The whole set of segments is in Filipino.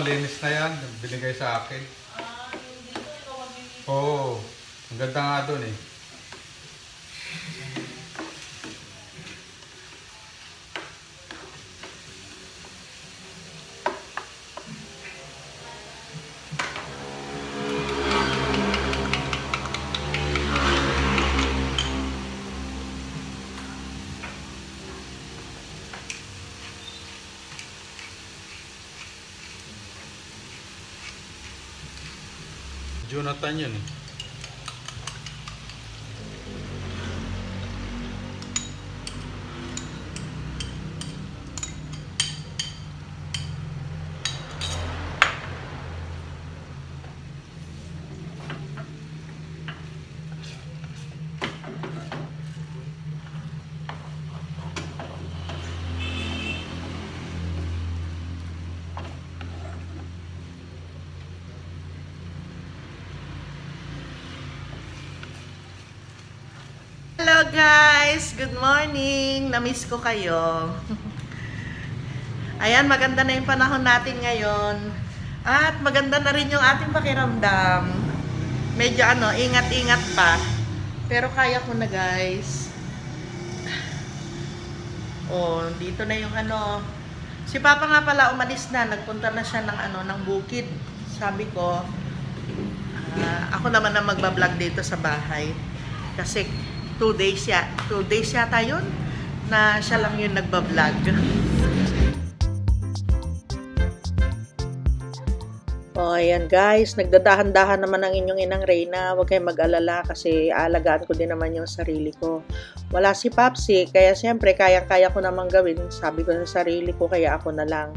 malinis na yan. Binigay sa akin. Yung dito, ikaw magbibigay. Oo. Ang ganda nga doon eh. Jonathan yun eh. Hello guys! Good morning! Namiss ko kayo. Ayan, maganda na yung panahon natin ngayon. At maganda na rin yung ating pakiramdam. Medyo ingat-ingat pa. Pero kaya ko na guys. Oh, dito na yung Si Papa nga pala umalis na. Nagpunta na siya ng bukid. Sabi ko, ako naman na magbablog dito sa bahay. Kasi 2 days yata yun na siya lang yung nagbablog. O, ayan guys, nagdadahan-dahan naman ang inyong inang Reyna. Huwag kayong mag-alala kasi aalagaan ko din naman yung sarili ko. Wala si Papsi, kaya siyempre kaya-kaya ko naman gawin. Sabi ko sa sarili ko, kaya ako na lang.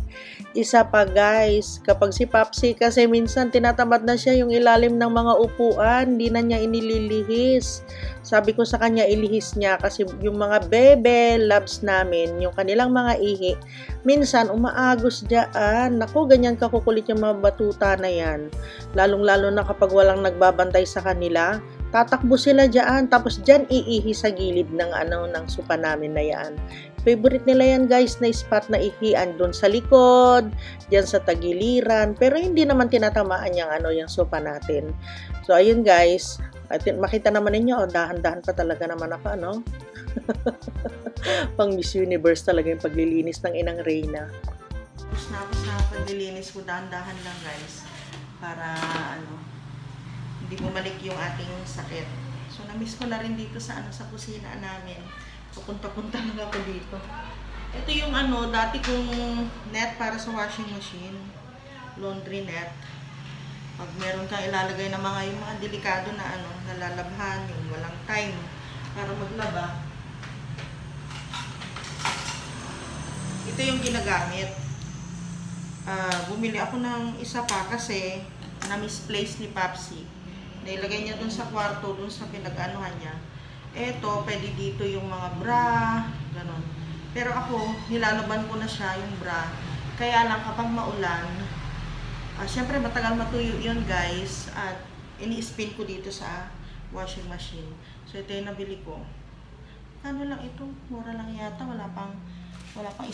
Isa pa guys, kapag si Papsi kasi minsan tinatamad na siya yung ilalim ng mga upuan, hindi na niya inililihis. Sabi ko sa kanya, ilihis niya kasi yung mga bebe loves namin, yung kanilang mga ihi, minsan umaagos dyan. Naku, ganyan kakukulit yung mga batuta na yan. Lalong-lalo na kapag walang nagbabantay sa kanila, tatakbo sila dyan, tapos dyan iihi sa gilid ng ng sopa namin na yan. Favorite nila yan guys na spot na ihian doon sa likod, dyan sa tagiliran, pero hindi naman tinatamaan yung sopa natin. So ayun guys, makita naman ninyo, dahan-dahan pa talaga naman ako, pang Miss Universe talaga yung paglilinis ng inang Reyna. Tapos na ako sa paglilinis ko, dahan-dahan lang guys, para hindi bumalik yung ating sakit. So na-miss ko na rin dito sa sa kusina namin. Pupunta-punta lang ako dito. Ito yung dati kong net para sa washing machine, laundry net. Pag meron kang ilalagay na yung mga delikado na nalalabhan, yung walang time para maglaba, ito yung ginagamit. Bumili ako ng isa pa kasi na-misplace ni Papsi. Nailagay niya dun sa kwarto, dun sa pinag-anuhan niya. Eto, pwede dito yung mga bra, ganun. Pero ako, nilalaban ko na siya, yung bra. Kaya lang kapag maulan, syempre matagal matuyo yun guys. At ini-spin ko dito sa washing machine. So ito yung nabili ko. Ano lang ito? Mura lang yata. Wala pang 100.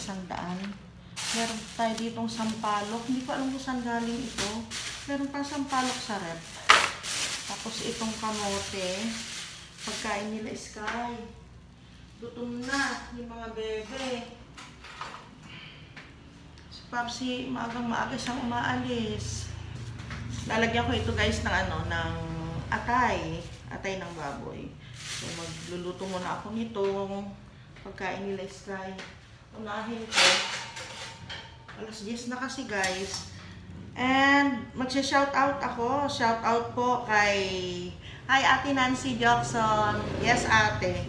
Meron tayo ditong sampalok. Hindi ko alam kung saan galing ito. Meron pa sampalok sa rep. Tapos itong kamote. Pagkain nila Sky. Gutom na yung mga bebe. Si Papsi, maagang-maaga siyang umaalis. Lalagyan ko ito guys ng ng atay. Atay ng baboy. So magluluto muna ako nitong pagkain nila Sky. Unahin ko. Alas 10 na kasi guys. And magsha-shoutout ako. Shoutout po kay Ate Nancy Jackson. Yes ate.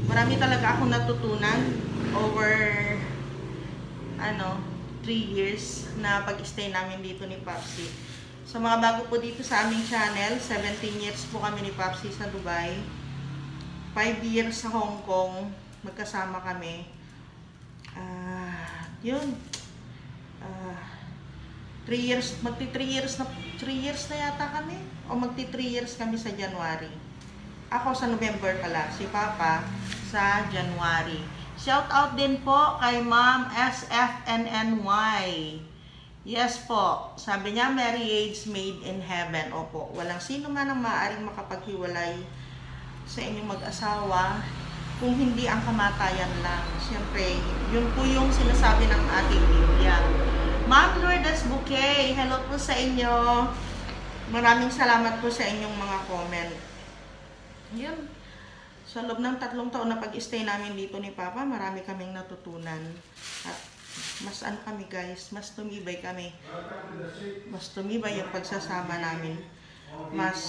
Marami talaga akong natutunan over 3 years na pag-stay namin dito ni Papsi. So mga bago po dito sa aming channel, 17 years po kami ni Papsi sa Dubai. 5 years sa Hong Kong. Magkasama kami. Yun. 3 years, magti 3 years na yata kami. O magti 3 years kami sa January. Ako sa November pala, si Papa sa January. Shout out din po kay Ma'am SFNNY. Yes po. Sabi niya, marriage made in heaven. Opo. Walang sino man ang maaaring makapaghiwalay sa inyong mag-asawa kung hindi ang kamatayan lang. Siyempre, yun po yung sinasabi ng ating Biblia. Ma'am Lourdes Bouquet, hello po sa inyo. Maraming salamat po sa inyong mga comment. Yun. Sa loob ng 3 taon na pag-stay namin dito ni Papa, marami kaming natutunan. At mas ano kami guys, mas tumibay kami. Mas tumibay yung pagsasama namin. Mas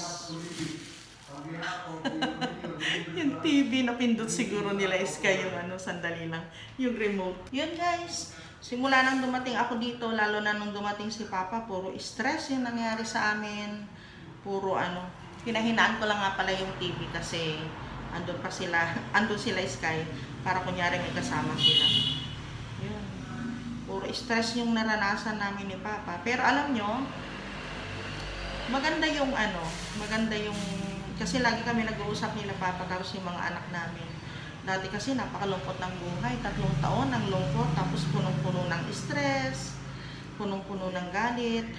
yung TV na pindot siguro nila is kayo sandali lang. Yung remote. Yun guys. Simula nang dumating ako dito, lalo na nung dumating si Papa, puro stress yung nangyari sa amin. Puro pinahinaan ko lang nga pala yung TV kasi andun sila Sky, para kunyari may kasama sila. Yun. Puro stress yung naranasan namin ni Papa. Pero alam nyo, maganda yung kasi lagi kami nag-uusap nila Papa tapos yung mga anak namin. Dati kasi napakalungkot ng buhay, 3 taon ng lungkot, tapos punong-puno ng stress, punong-puno ng galit.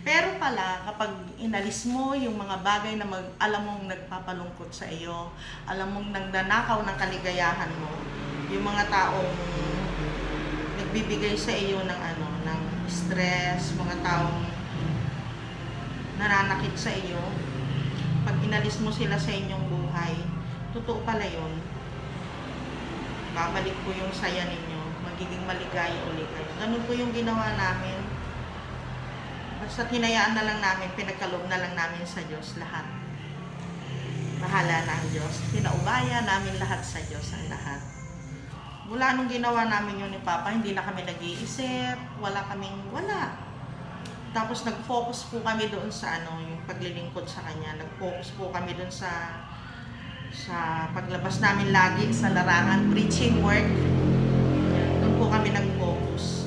Pero pala, kapag inalis mo yung mga bagay na alam mong nagpapalungkot sa iyo, alam mong nangnanakaw ng kaligayahan mo, yung mga taong nagbibigay sa iyo ng stress, mga taong nananakit sa iyo, pag inalis mo sila sa inyong buhay, totoo pala yun. Babalik po yung saya ninyo, magiging maligaya ulit kayo. Ganun po yung ginawa namin. Basta hinayaan na lang namin, pinagkaloob na lang namin sa Diyos lahat. Bahala na ang Diyos. Pinaubaya namin lahat sa Diyos, ang lahat. Mula nung ginawa namin yun ni Papa, hindi na kami nag-iisip, wala. Tapos nag-focus po kami doon sa yung paglilingkod sa Kanya. Nag-focus po kami doon sa paglabas namin lagi sa larangan, preaching work. Doon po kami nag-focus.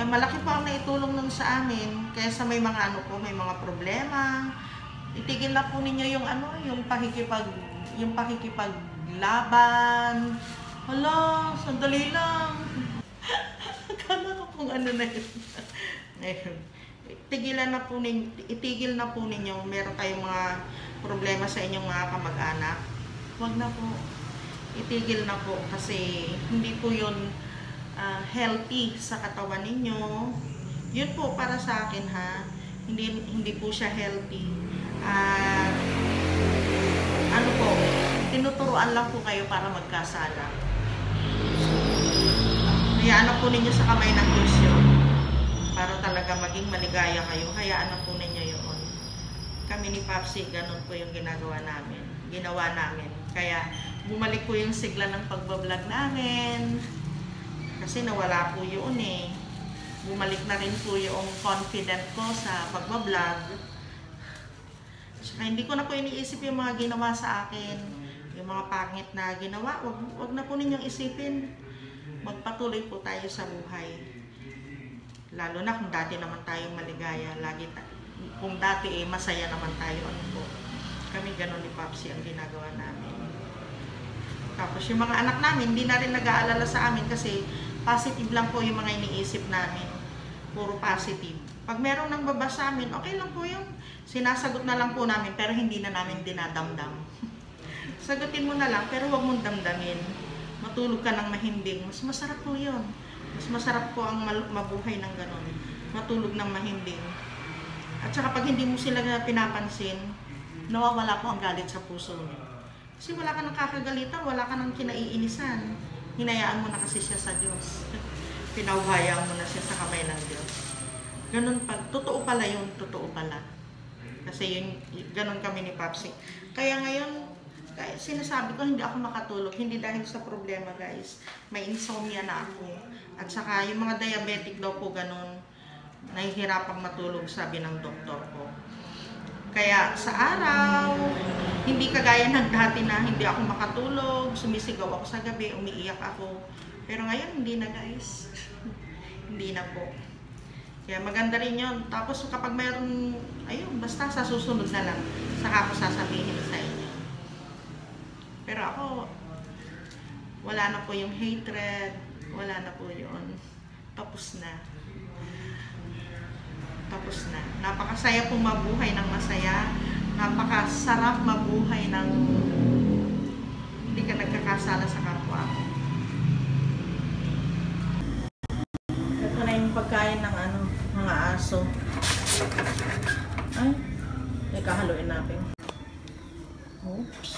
Malaki po ang naitulong nun sa amin. Kaya sa may mga may mga problema, itigil na po ninyo yung pakikipaglaban. Hala, sandali lang. Akala ko kung na yun. Itigil na po ninyo. Meron kayong mga problema sa inyong mga kamag-anak. Huwag na po. Itigil na po kasi hindi po yun healthy sa katawan ninyo. Yun po para sa akin hindi po siya healthy. Tinuturuan lang po kayo para magkasala. Hayaan na po ninyo sa kamay ng Diyos yun. Para talaga maging maligaya kayo. Hayaan na po ninyo yun. Kami ni Papsi, ganun po yung ginawa namin. Kaya bumalik po yung sigla ng pagbablog namin. Kasi nawala po yun Bumalik na rin po yung confident ko sa pagbablog. Saka hindi ko na po iniisip yung mga ginawa sa akin. Yung mga pangit na ginawa, wag na po ninyong isipin. Magpatuloy po tayo sa buhay. Lalo na kung dati naman tayong maligaya. Kung dati masaya naman tayo. Kami ganun ni Papsi ang ginagawa namin. Tapos yung mga anak namin, hindi na rin nag-aalala sa amin kasi positive lang po yung mga iniisip namin. Puro positive. Pag meron nang baba sa amin, okay lang po yun. Sinasagot na lang po namin pero hindi na namin dinadamdam. Sagutin mo na lang pero huwag mong damdamin. Matulog ka ng mahimbing. Mas masarap po yun. Mas masarap po ang mabuhay ng ganun. Matulog ng mahimbing. At saka pag hindi mo sila pinapansin, nawawala po ang galit sa puso niyo. Kasi wala ka nang kakagalitan, wala ka nang kinaiinisan. Hinayaan mo na kasi siya sa Diyos. Pinauhayaan mo na siya sa kamay ng Diyos. Ganun pa, totoo pala yun, totoo pala. Kasi ganun kami ni Papsi. Kaya ngayon, sinasabi ko hindi ako makatulog, hindi dahil sa problema guys. May insomnia na ako. At saka yung mga diabetic daw po ganun, nahihirapang matulog sabi ng doktor ko. Kaya sa araw, hindi kagaya ng dati na hindi ako makatulog, sumisigaw ako sa gabi, umiiyak ako. Pero ngayon hindi na guys. Hindi na po. Kaya maganda rin yun. Tapos kapag mayroon, basta sa susunod na lang, saka ako sasabihin sa inyo. Pero ako, wala na po yung hatred, wala na po yun. Tapos na. Tapos na. Napakasaya pong mabuhay ng masaya. Napakasarap mabuhay ng hindi ka nagkakasala sa kapwa. Ito na yung pagkain ng mga aso. Ay, haluin natin. Oops.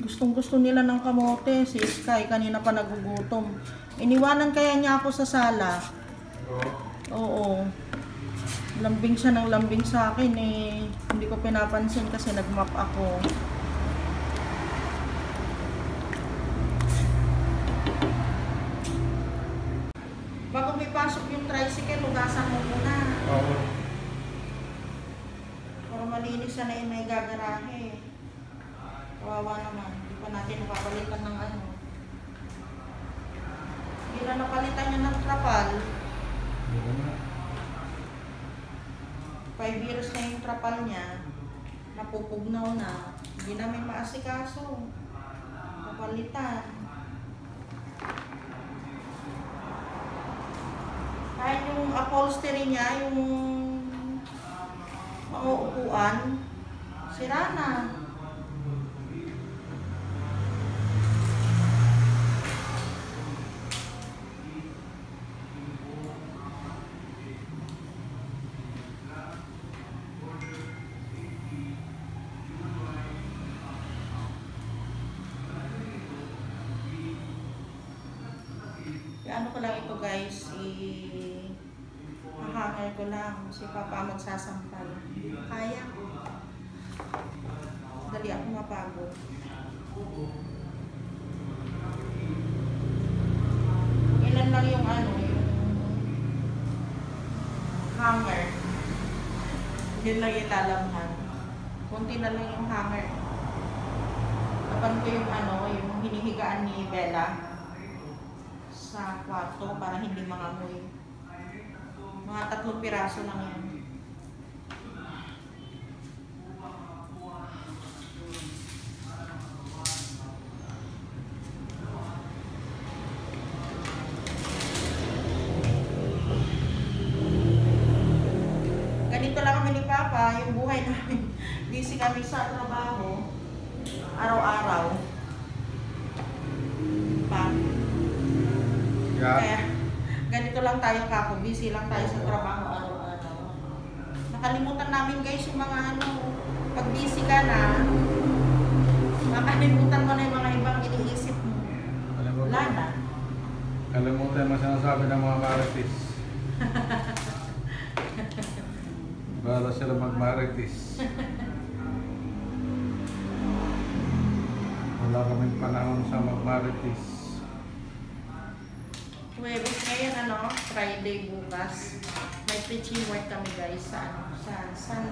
Gustong-gusto nila ng kamote. Si Sky, kanina pa nagugutom. Iniwanan kaya niya ako sa sala. Oo. Lambing siya ng lambing sa akin eh. Hindi ko pinapansin kasi nagmap ako. Bago may pasok yung tricycle, hugasan mo muna. Oo. Para malinis siya na yung may gagarahe. Kawawa naman. Hindi pa natin napapalitan ng Hindi na napalitan niya ng trapal. 5 years na yung trapal niya. Napupugnaw na. Hindi namin maasikaso. Napalitan. Kahit yung upholstery niya, yung mga upuan, sira na. Ano ko lang ito guys, hahanger ko lang. Si Papa magsasampal. Kaya. Dali ako mapagod. Ilan lang yung yung hanger. Yun lang ilalamhan. Kunti na lang yung hanger. Tapan ko yung yung hinihigaan ni Bella sa kwarto para hindi mangamoy. Mga 3 piraso lang yan. Ganito lang kami ni Papa, yung buhay namin. Busy kami sa trabaho, araw-araw. Kaya, ganito lang tayo kako, busy lang tayo sa trabaho araw-araw. Nakalimutan namin guys yung mga pag busy ka na, makalimutan mo na yung mga ibang iniisip mo. Wala na. Kalimutan mo sinasabi ng mga marites. Bala sila mag-marites. Wala kaming panahon sa mag-marites. Huwebes ngayon Friday bukas. May preaching work kami guys sa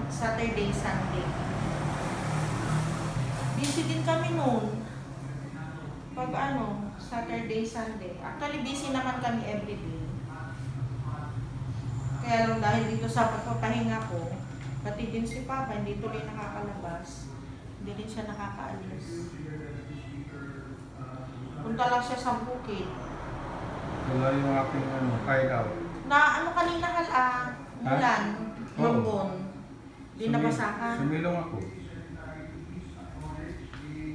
Saturday, Sunday. Busy din kami noon. Pag Saturday, Sunday. Actually busy naman kami everyday. Kaya lang dahil dito sa pagpapahinga ko, pati din si Papa hindi tuloy nakakalabas. Hindi din siya nakakaalis. Punta lang siya sa bukid. Wala yung aking hideout. Na kanina ulan, mambon. Di nabasakan. Sumilong ako.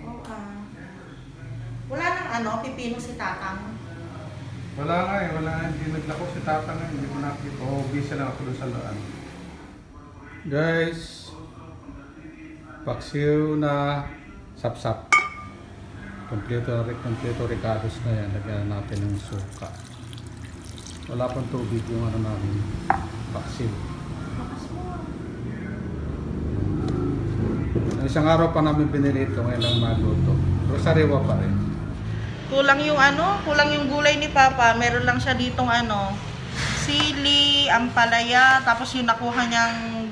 Oo Wala nang pipino si Tatang. Wala nga wala hindi naglako si Tatang hindi ko nakita. Busy lang ako doon sa laan. Guys, paksiw na sapsap. Kompleto ricados na yan. Lagyan natin ng suka. Wala pang tubig yung namin. Paksiw. Isang araw pa namin binili ito. Ngayon lang maluto. Pero sariwa pa rin. Kulang yung gulay ni Papa. Meron lang siya ditong sili, ampalaya, tapos yung nakuha niyang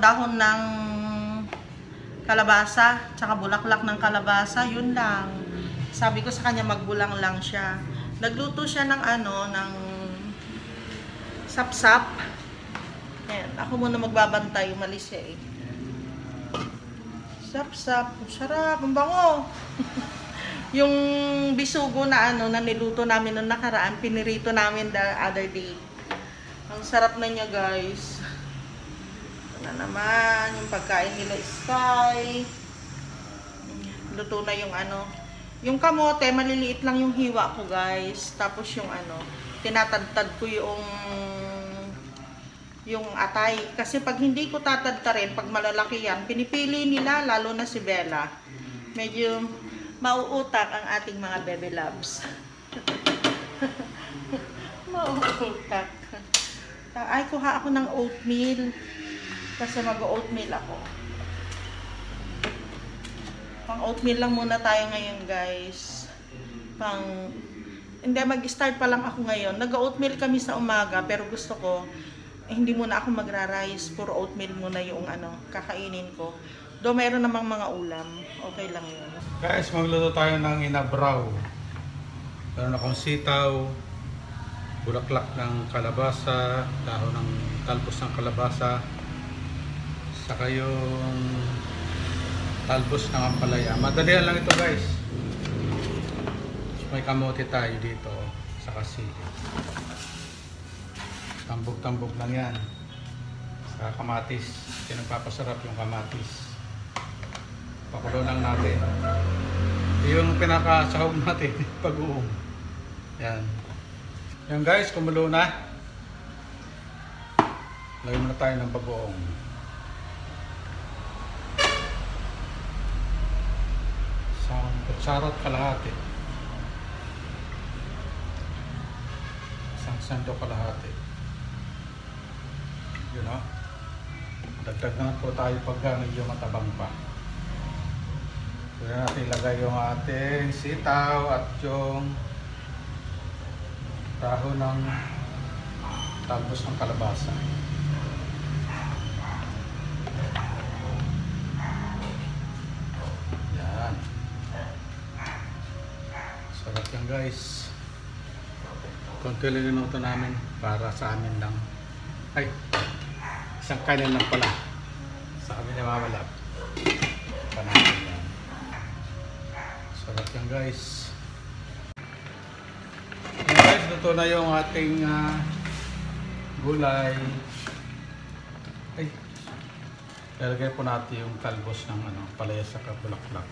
dahon ng kalabasa, tsaka bulaklak ng kalabasa, yun lang. Sabi ko sa kanya magbulang lang siya. Nagluto siya ng ng sapsap. Ayan, ako muna magbabantay, umalis siya eh. Sapsap, sarap, ang bango. Yung bisugo na ano, na niluto namin nung nakaraan, pinirito namin the other day. Ang sarap na niya, guys. Ito na naman, yung pagkain nila Sky. Luto na yung ano. Yung kamote, maliliit lang yung hiwa ko, guys. Tapos yung ano, tinatadtad ko yung atay. Kasi pag hindi ko tatadtarin, pag malalaki yan, pinipili nila, lalo na si Bella. Medyo mauutak ang ating mga baby loves. Mauutak. Ay, kuha ako ng oatmeal. Kasi mag-oatmeal ako. Pang oatmeal lang muna tayo ngayon, guys. Hindi, mag-start pa lang ako ngayon. Nag-oatmeal kami sa umaga, pero gusto ko, hindi muna ako magra-rice. Puro oatmeal muna yung ano, kakainin ko. Do mayroon namang mga ulam. Okay lang yun. Guys, magluto tayo ng inabraw. Meron akong sitaw, bulaklak ng kalabasa, dahon ng talbos ng kalabasa, saka yung talbos ng ampalaya. Madalian lang ito, guys. May kamote tayo dito, saka sili. Tambog-tambog lang yan. Saka kamatis. Pinagpapasarap yung kamatis. Pakulo lang natin. Yung pinakasahog natin, pag-uong. Yan. Yan, guys, kumulo na. Lagyan muna tayo ng pag-uong. Isang kutsara at kalahati. Isang sando kalahati. Yun, o. Dagdag na po tayo pagka medyo matabang pa. Kaya natin ilagay yung ating sitaw at yung dahon ng talbos ng kalabasa. Yan. Sarap yan, guys. Konti lang yung luto namin para sa amin lang. Ay, isang kanin lang pala sa amin na mawalap. Panahin yan. Sarap yan, guys. Yan, guys, luto na yung ating gulay. Ay, lalagay po natin yung talbos ng ano, palaya sa kabulaklak.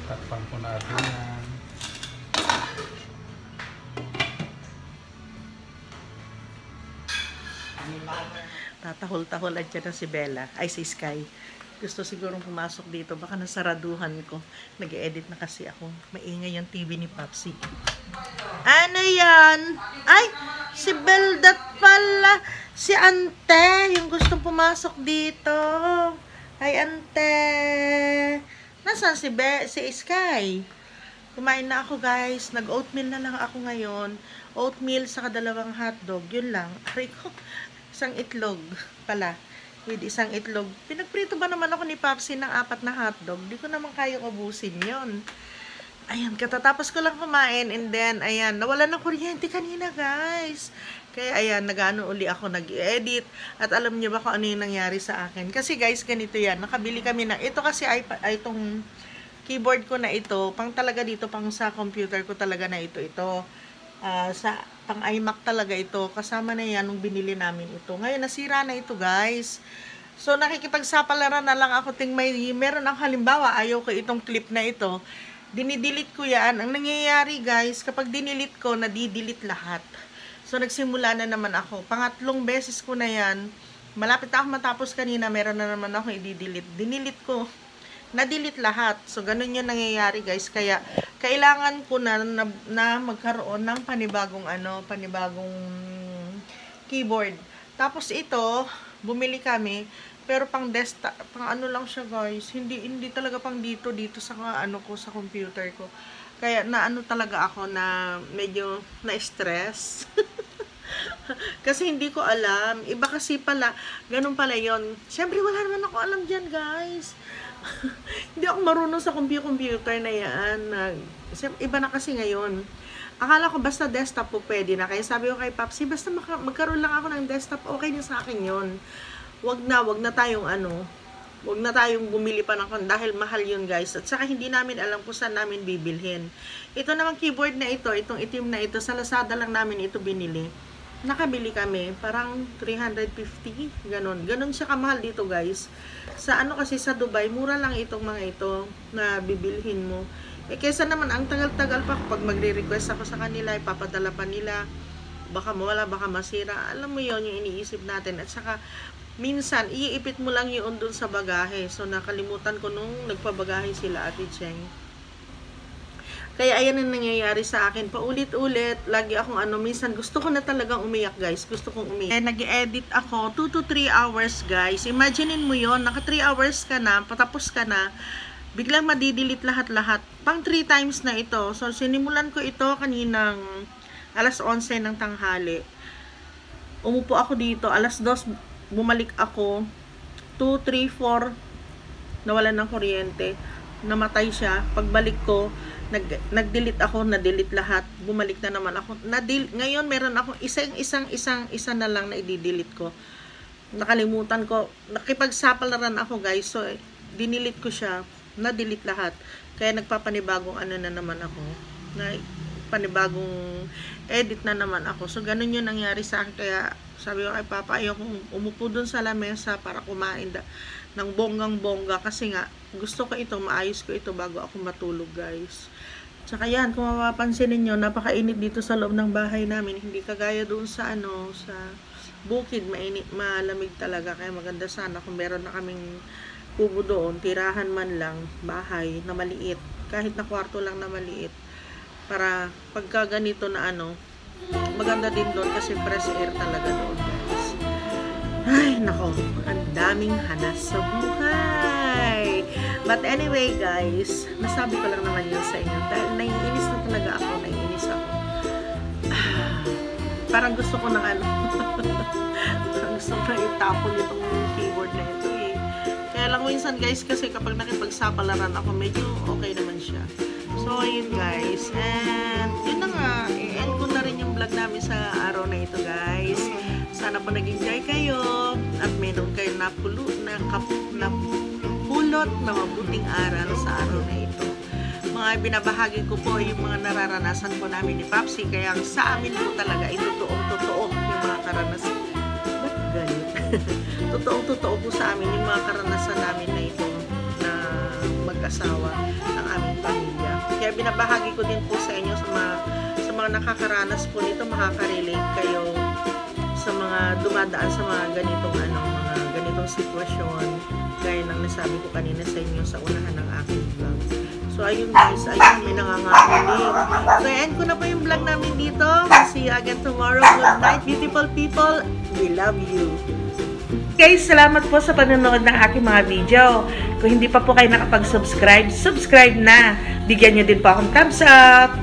Takpan po natin yan. Tatahol-tahol dyan na si Bella. Ay, si Sky. Gusto sigurong pumasok dito. Baka nasaraduhan ko. Nag-edit na kasi ako. Maingay yung TV ni Papsi. Ano yan? Ay, si Beldat pala. Si Ante. Yung gustong pumasok dito. Ay, Ante. Nasaan si Sky? Kumain na ako, guys. Nag-oatmeal na lang ako ngayon. Oatmeal sa kadalawang hotdog. Yun lang. Aray ko. Isang itlog pala. With isang itlog. Pinagprito ba naman ako ni Papsi ng 4 na hotdog? Di ko naman kayang ubusin yon. Ayan, katatapos ko lang kumain. And then, ayan, nawalan ng kuryente kanina, guys. Kaya, ayan, nag-ano uli ako, nag-edit. At alam niyo ba kung ano yung nangyari sa akin? Kasi, guys, ganito yan. Nakabili kami na, ito kasi ay itong keyboard ko na ito. Pang talaga dito, pang sa computer ko talaga na ito. Sa pang iMac talaga ito. Kasama na yan nung binili namin ito. Ngayon, nasira na ito, guys. So, nakikipagsapalaran na lang ako. Meron ako halimbawa, ayaw ko itong clip na ito. Dinidelete ko yan. Ang nangyayari, guys, kapag dinidelete ko, nadidelete lahat. So, nagsimula na naman ako. Pangatlong beses ko na yan. Malapit ako matapos kanina, meron na naman ako i-delete. Dinidelete ko. Na-delete lahat. So, ganun yung nangyayari, guys. Kaya, kailangan ko na magkaroon ng panibagong keyboard. Tapos ito, bumili kami, pero pang desktop, pang ano lang siya, guys. Hindi talaga pang dito sa sa computer ko. Kaya naano talaga ako na medyo na-stress. Kasi hindi ko alam. Iba kasi pala, ganun pala yon. Siyempre, wala naman ako alam dyan, guys. Hindi ako marunong sa computer na yan. Iba na kasi ngayon. Akala ko basta desktop po pwede na. Kaya sabi ko kay Papsi, basta magkaroon lang ako ng desktop, okay na sa akin yun. Wag na tayong wag na tayong bumili pa ng dahil mahal yun guys. At saka hindi namin alam kung saan namin bibilhin. Ito namang keyboard na ito, itong itim na ito, sa Lazada lang namin ito binili. Nakabili kami, parang 350, ganon siya kamahal dito guys. Sa kasi sa Dubai, mura lang itong mga ito na bibilhin mo. Kaysa naman, ang tagal-tagal pa kapag magre-request ako sa kanila, ipapadala pa nila, baka mawala, baka masira. Alam mo yon yung iniisip natin. At saka, minsan, iipit mo lang yun dun sa bagahe. So, nakalimutan ko nung nagpabagahe sila, Ate Cheng. Kaya, ayan ang nangyayari sa akin. Paulit-ulit, lagi akong minsan gusto ko na talagang umiyak, guys. Gusto kong umiyak. Nag-edit ako, 2 to 3 hours, guys. Imaginein mo yon, naka 3 hours ka na, patapos ka na, biglang madidelete lahat-lahat. Pang 3 times na ito. So, sinimulan ko ito kaninang alas 11 ng tanghali. Umupo ako dito. Alas 2, bumalik ako. 2, 3, 4, nawalan ng kuryente. Namatay siya. Pagbalik ko, nag-delete ako, na-delete lahat. Bumalik na naman ako. Ngayon, meron ako isa na lang na i-delete ko. Nakalimutan ko. Nakipagsapalaran ako, guys. So, dinilit ko siya. Na-delete lahat. Kaya nagpapanibagong na naman ako. Panibagong edit na naman ako. So, ganun yun nangyari sa akin. Kaya, sabi ko kay Papa, ayokong umupo dun sa lamesa para kumain ng bonggang-bongga. Kasi nga, gusto ko ito, maayos ko ito bago ako matulog, guys. Tsaka yan, kung mapapansin ninyo, napakainit dito sa loob ng bahay namin. Hindi kagaya doon sa sa bukid, mainit, malamig talaga. Kaya maganda sana kung meron na kaming kubo doon, tirahan man lang, bahay na maliit, kahit na kwarto lang na maliit, para pagka ganito na maganda din doon kasi fresh air talaga doon, guys. Ay, nako, ang daming hanas sa buhay. But anyway, guys, nasabi ko lang naman yun sa inyo, dahil naiinis na talaga ako, parang gusto ko ng parang gusto ko na itapon itong keyboard na ito. Kaya lang minsan guys, kasi kapag nakipagsapalaran ako, medyo okay naman siya. So, yun guys. And, yun na nga. I-end ko na rin yung vlog namin sa araw na ito guys. Sana po nag-enjoy kayo. At meron kayo napulot na mabuting aral sa araw na ito. Mga binabahagi ko po yung mga nararanasan po namin ni Papsi. Kaya sa amin po talaga, totoong-totoo yung mga karanasan. Totoong-totoo po sa amin yung mga karanasan namin na ito na mag-asawa ng aming pamilya. Kaya binabahagi ko din po sa inyo sa mga nakakaranas po nito, makaka-relate kayo sa mga dumadaan sa mga ganitong sitwasyon, gaya ng nasabi ko kanina sa inyo sa unahan ng aking vlog. So, ayun guys, may nangangakuling. So, end ko na po yung vlog namin dito. See you again tomorrow. Good night, beautiful people. We love you. Guys, salamat po sa panonood ng aking mga video. Kung hindi pa po kayo nakapag-subscribe, subscribe na. Bigyan nyo din po akong thumbs up.